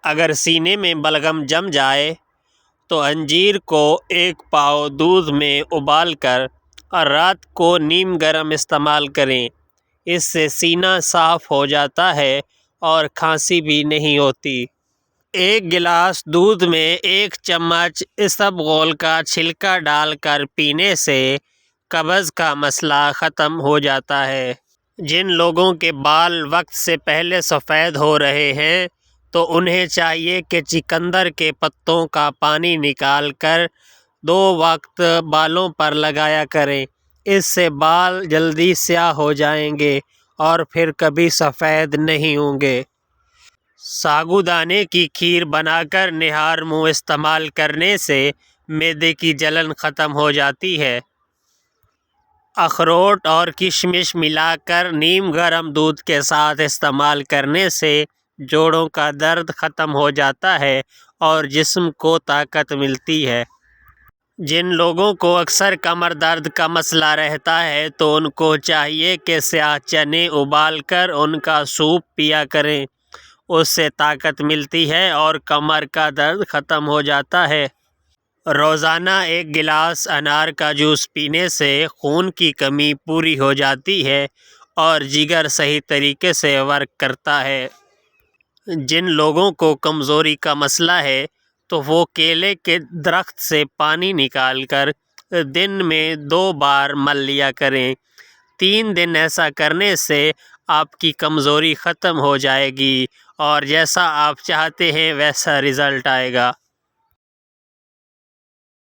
اگر سینے میں بلغم جم جائے تو انجیر کو 1 پاؤ دودھ میں ابال کر اور رات کو نیم گرم استعمال کریں۔ اس سے سینہ صاف ہو جاتا ہے اور کھانسی بھی نہیں ہوتی۔ 1 گلاس دودھ میں 1 چمچ اسبغول کا چھلکا ڈال کر پینے سے قبض کا مسئلہ ختم ہو جاتا ہے۔ جن لوگوں کے بال وقت سے پہلے سفید ہو رہے ہیں تو انہیں چاہیے کہ چقندر کے پتوں کا پانی نکال کر 2 وقت بالوں پر لگایا کریں۔ اس سے بال جلدی سیاہ ہو جائیں گے اور پھر کبھی سفید نہیں ہوں گے۔ ساگودانے کی کھیر بنا کر نہار منہ استعمال کرنے سے معدے کی جلن ختم ہو جاتی ہے۔ اخروٹ اور کشمش ملا کر نیم گرم دودھ کے ساتھ استعمال کرنے سے جوڑوں کا درد ختم ہو جاتا ہے اور جسم کو طاقت ملتی ہے۔ جن لوگوں کو اکثر کمر درد کا مسئلہ رہتا ہے تو ان کو چاہیے کہ سیاہ چنے ابال کر ان کا سوپ پیا کریں۔ اس سے طاقت ملتی ہے اور کمر کا درد ختم ہو جاتا ہے۔ روزانہ 1 گلاس انار کا جوس پینے سے خون کی کمی پوری ہو جاتی ہے اور جگر صحیح طریقے سے ورک کرتا ہے۔ جن لوگوں کو کمزوری کا مسئلہ ہے تو وہ کیلے کے درخت سے پانی نکال کر دن میں 2 بار مل لیا کریں۔ 3 دن ایسا کرنے سے آپ کی کمزوری ختم ہو جائے گی اور جیسا آپ چاہتے ہیں ویسا رزلٹ آئے گا۔